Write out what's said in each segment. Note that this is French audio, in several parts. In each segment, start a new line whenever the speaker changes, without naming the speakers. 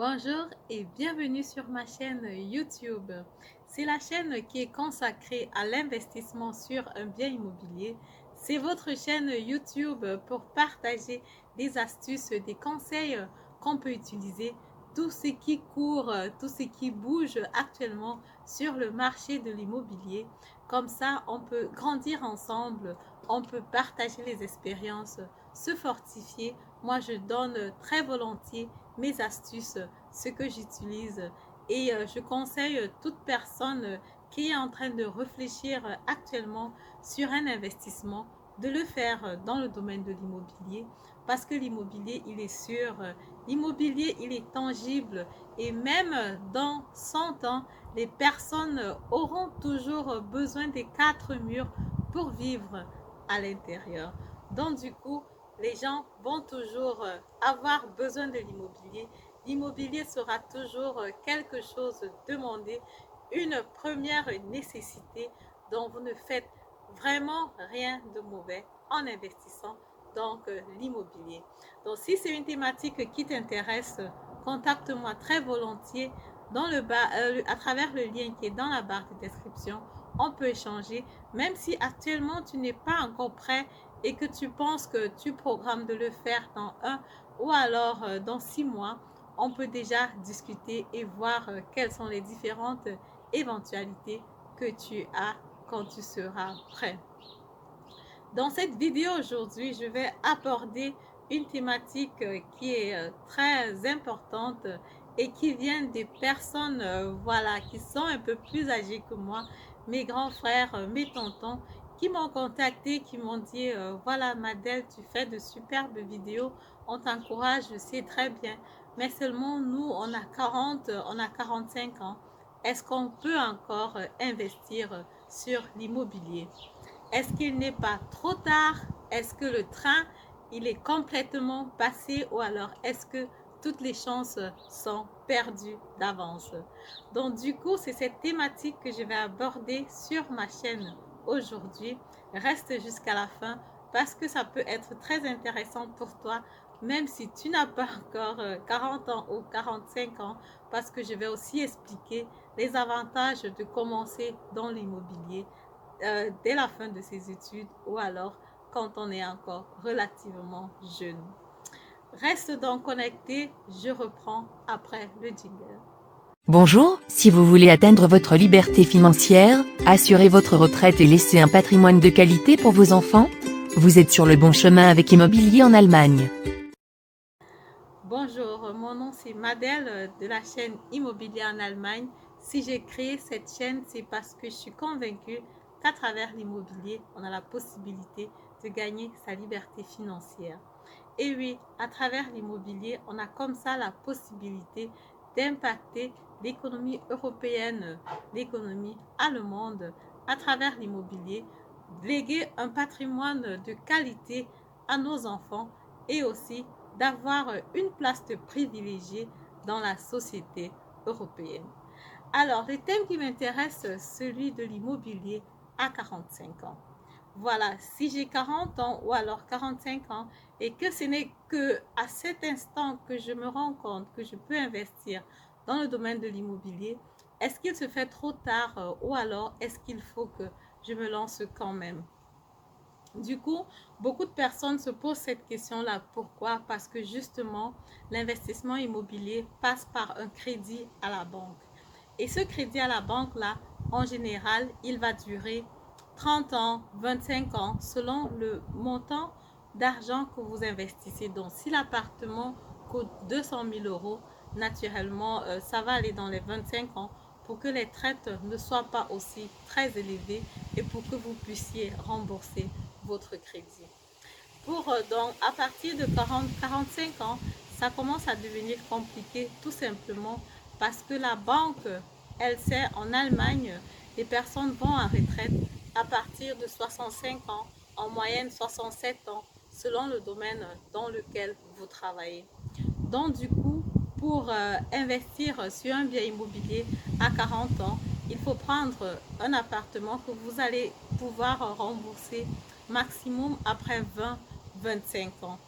Bonjour et bienvenue sur ma chaîne YouTube. C'est la chaîne qui est consacrée à l'investissement sur un bien immobilier. C'est votre chaîne YouTube pour partager des astuces, des conseils qu'on peut utiliser, tout ce qui court, tout ce qui bouge actuellement sur le marché de l'immobilier. Comme ça, on peut grandir ensemble, on peut partager les expériences, se fortifier. Moi, je donne très volontiers mes astuces, ce que j'utilise et je conseille toute personne qui est en train de réfléchir actuellement sur un investissement de le faire dans le domaine de l'immobilier parce que l'immobilier il est sûr, l'immobilier il est tangible et même dans 100 ans les personnes auront toujours besoin des quatre murs pour vivre à l'intérieur. Donc du coup les gens vont toujours avoir besoin de l'immobilier. L'immobilier sera toujours quelque chose demandé, une première nécessité dont vous ne faites vraiment rien de mauvais en investissant dans l'immobilier. Donc si c'est une thématique qui t'intéresse, contacte-moi très volontiers dans le bas, à travers le lien qui est dans la barre de description. On peut échanger, même si actuellement tu n'es pas encore prêt et que tu penses que tu programmes de le faire dans un ou alors dans 6 mois, on peut déjà discuter et voir quelles sont les différentes éventualités que tu as quand tu seras prêt. Dans cette vidéo aujourd'hui, je vais aborder une thématique qui est très importante et qui vient des personnes voilà, qui sont un peu plus âgées que moi, mes grands frères, mes tontons, qui m'ont contacté, qui m'ont dit voilà Madel, tu fais de superbes vidéos, on t'encourage, je sais très bien, mais seulement nous, on a 40, on a 45 ans. Est-ce qu'on peut encore investir sur l'immobilier? Est-ce qu'il n'est pas trop tard? Est-ce que le train, il est complètement passé ou alors est-ce que toutes les chances sont perdues d'avance? Donc du coup, c'est cette thématique que je vais aborder sur ma chaîne aujourd'hui. Reste jusqu'à la fin parce que ça peut être très intéressant pour toi, même si tu n'as pas encore 40 ans ou 45 ans, parce que je vais aussi expliquer les avantages de commencer dans l'immobilier dès la fin de ses études ou alors quand on est encore relativement jeune. Reste donc connecté, je reprends après le jingle.
Bonjour, si vous voulez atteindre votre liberté financière, assurer votre retraite et laisser un patrimoine de qualité pour vos enfants, vous êtes sur le bon chemin avec Immobilier en Allemagne.
Bonjour, mon nom c'est Madel de la chaîne Immobilier en Allemagne. Si j'ai créé cette chaîne, c'est parce que je suis convaincue qu'à travers l'immobilier, on a la possibilité de gagner sa liberté financière. Et oui, à travers l'immobilier, on a comme ça la possibilité d'impacter l'économie européenne, l'économie allemande, à travers l'immobilier, léguer un patrimoine de qualité à nos enfants et aussi d'avoir une place de privilégié dans la société européenne. Alors, le thème qui m'intéresse, celui de l'immobilier à 45 ans. Voilà, si j'ai 40 ans ou alors 45 ans et que ce n'est que à cet instant que je me rends compte que je peux investir dans le domaine de l'immobilier, est-ce qu'il se fait trop tard ou alors est-ce qu'il faut que je me lance quand même? Du coup, beaucoup de personnes se posent cette question-là. Pourquoi? Parce que justement, l'investissement immobilier passe par un crédit à la banque. Et ce crédit à la banque-là, en général, il va durer 30 ans, 25 ans, selon le montant d'argent que vous investissez. Donc, si l'appartement coûte 200 000 euros, naturellement, ça va aller dans les 25 ans pour que les traites ne soient pas aussi très élevées et pour que vous puissiez rembourser votre crédit. Donc, à partir de 40-45 ans, ça commence à devenir compliqué tout simplement parce que la banque, elle sait, en Allemagne, les personnes vont en retraite à partir de 65 ans, en moyenne 67 ans, selon le domaine dans lequel vous travaillez. Donc, du coup, pour investir sur un bien immobilier à 40 ans, il faut prendre un appartement que vous allez pouvoir rembourser maximum après 20-25 ans.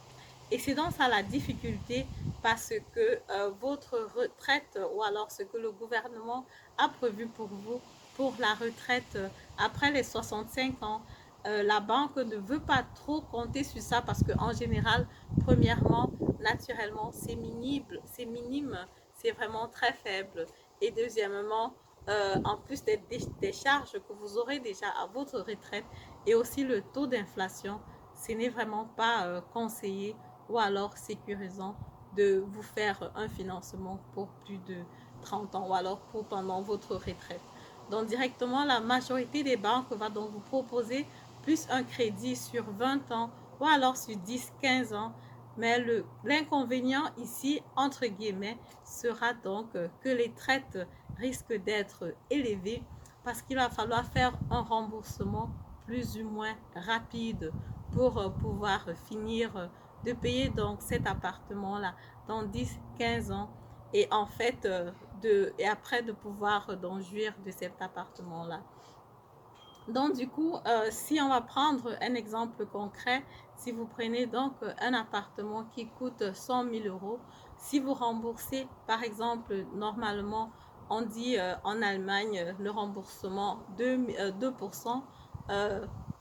Et c'est donc ça la difficulté parce que votre retraite ou alors ce que le gouvernement a prévu pour vous pour la retraite après les 65 ans, la banque ne veut pas trop compter sur ça parce qu'en général, premièrement, naturellement, c'est minime, c'est vraiment très faible. Et deuxièmement, en plus des charges que vous aurez déjà à votre retraite et aussi le taux d'inflation, ce n'est vraiment pas conseillé ou alors sécurisant de vous faire un financement pour plus de 30 ans ou alors pour pendant votre retraite. Donc directement, la majorité des banques va donc vous proposer plus un crédit sur 20 ans ou alors sur 10-15 ans. Mais l'inconvénient ici, entre guillemets, sera donc que les traites risquent d'être élevées parce qu'il va falloir faire un remboursement plus ou moins rapide pour pouvoir finir de payer donc cet appartement-là dans 10-15 ans et en fait et après de pouvoir donc jouir de cet appartement-là. Donc du coup, si on va prendre un exemple concret, si vous prenez donc un appartement qui coûte 100 000 euros, si vous remboursez par exemple normalement, on dit en Allemagne le remboursement de 2%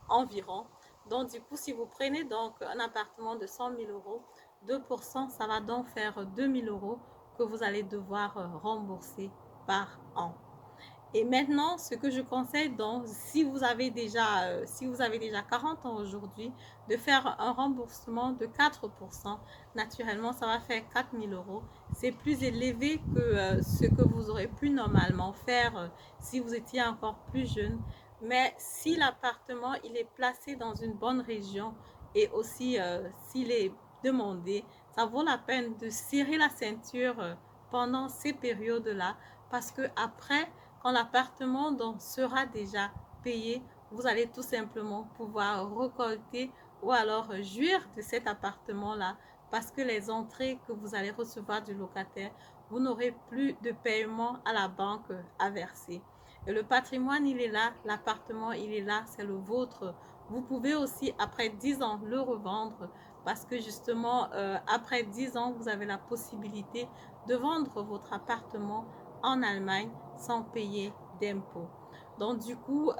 environ. Donc du coup, si vous prenez donc un appartement de 100 000 euros, 2%, ça va donc faire 2 000 euros que vous allez devoir rembourser par an. Et maintenant, ce que je conseille, donc, si vous avez déjà 40 ans aujourd'hui, de faire un remboursement de 4%. Naturellement, ça va faire 4 000 euros. C'est plus élevé que ce que vous aurez pu normalement faire si vous étiez encore plus jeune. Mais si l'appartement, il est placé dans une bonne région et aussi s'il est demandé, ça vaut la peine de serrer la ceinture pendant ces périodes-là parce que après, quand l'appartement donc sera déjà payé, vous allez tout simplement pouvoir récolter ou alors jouir de cet appartement-là parce que les entrées que vous allez recevoir du locataire, vous n'aurez plus de paiement à la banque à verser. Et le patrimoine, il est là, l'appartement, il est là, c'est le vôtre. Vous pouvez aussi, après 10 ans, le revendre parce que justement, après 10 ans, vous avez la possibilité de vendre votre appartement en Allemagne sans payer d'impôts. Donc du coup,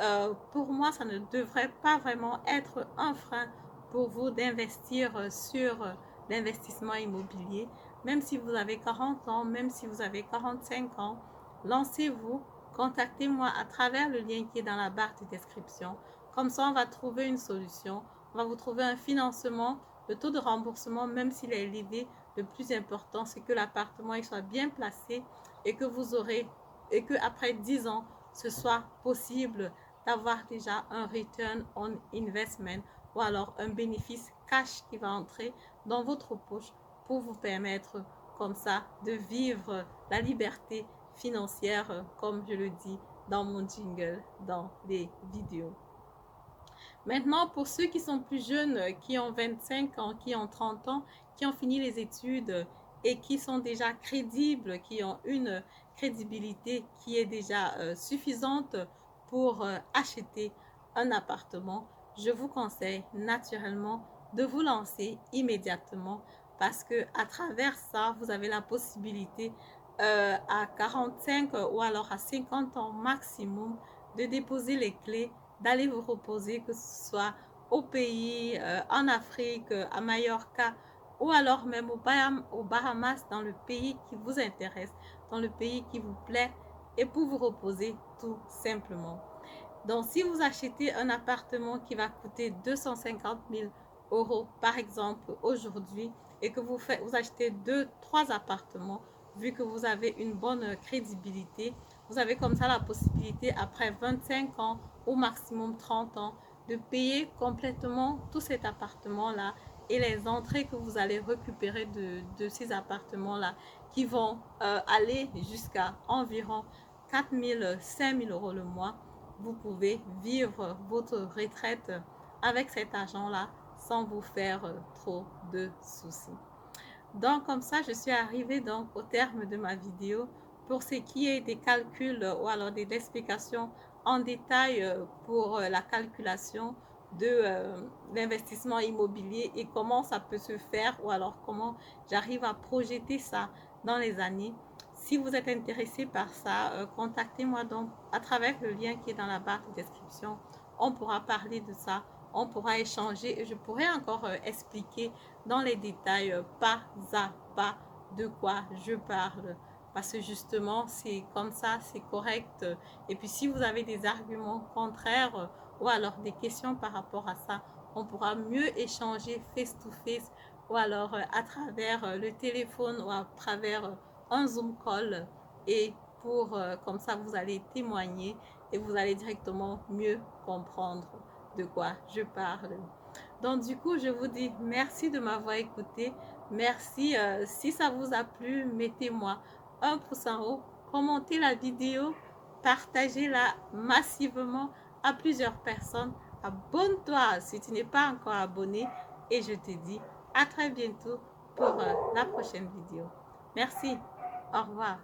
pour moi, ça ne devrait pas vraiment être un frein pour vous d'investir sur l'investissement immobilier. Même si vous avez 40 ans, même si vous avez 45 ans, lancez-vous, contactez-moi à travers le lien qui est dans la barre de description. Comme ça, on va trouver une solution. On va vous trouver un financement. Le taux de remboursement, même s'il est élevé, le plus important, c'est que l'appartement soit bien placé et que vous aurez et que après 10 ans, ce soit possible d'avoir déjà un return on investment ou alors un bénéfice cash qui va entrer dans votre poche pour vous permettre comme ça de vivre la liberté financière comme je le dis dans mon jingle, dans les vidéos. Maintenant, pour ceux qui sont plus jeunes, qui ont 25 ans, qui ont 30 ans, qui ont fini les études et qui sont déjà crédibles, qui ont une crédibilité qui est déjà suffisante pour acheter un appartement, je vous conseille naturellement de vous lancer immédiatement parce que à travers ça, vous avez la possibilité à 45 ou alors à 50 ans maximum de déposer les clés, d'aller vous reposer, que ce soit au pays, en Afrique, à Mallorca, ou alors même aux Bahamas, dans le pays qui vous intéresse, dans le pays qui vous plaît, et pour vous reposer tout simplement. Donc, si vous achetez un appartement qui va coûter 250 000 euros, par exemple, aujourd'hui, et que vous achetez 2-3 appartements, vu que vous avez une bonne crédibilité, vous avez comme ça la possibilité, après 25 ans, au maximum 30 ans, de payer complètement tout cet appartement-là et les entrées que vous allez récupérer de ces appartements-là qui vont aller jusqu'à environ 4 000, 5 000 euros le mois. Vous pouvez vivre votre retraite avec cet argent-là sans vous faire trop de soucis. Donc, comme ça, je suis arrivée donc au terme de ma vidéo. Pour ce qui est des calculs ou alors des explications en détail pour la calculation, de l'investissement immobilier et comment ça peut se faire, ou alors comment j'arrive à projeter ça dans les années. Si vous êtes intéressé par ça, contactez-moi donc à travers le lien qui est dans la barre de description. On pourra parler de ça, on pourra échanger et je pourrai encore expliquer dans les détails pas à pas de quoi je parle. Parce que justement, c'est comme ça, c'est correct. Et puis si vous avez des arguments contraires ou alors des questions par rapport à ça, on pourra mieux échanger face to face ou alors à travers le téléphone ou à travers un Zoom call. Et pour comme ça, vous allez témoigner et vous allez directement mieux comprendre de quoi je parle. Donc du coup, je vous dis merci de m'avoir écouté. Merci. Si ça vous a plu, mettez-moi un pouce en haut, commentez la vidéo, partagez-la massivement à plusieurs personnes. Abonne-toi si tu n'es pas encore abonné et je te dis à très bientôt pour la prochaine vidéo. Merci. Au revoir.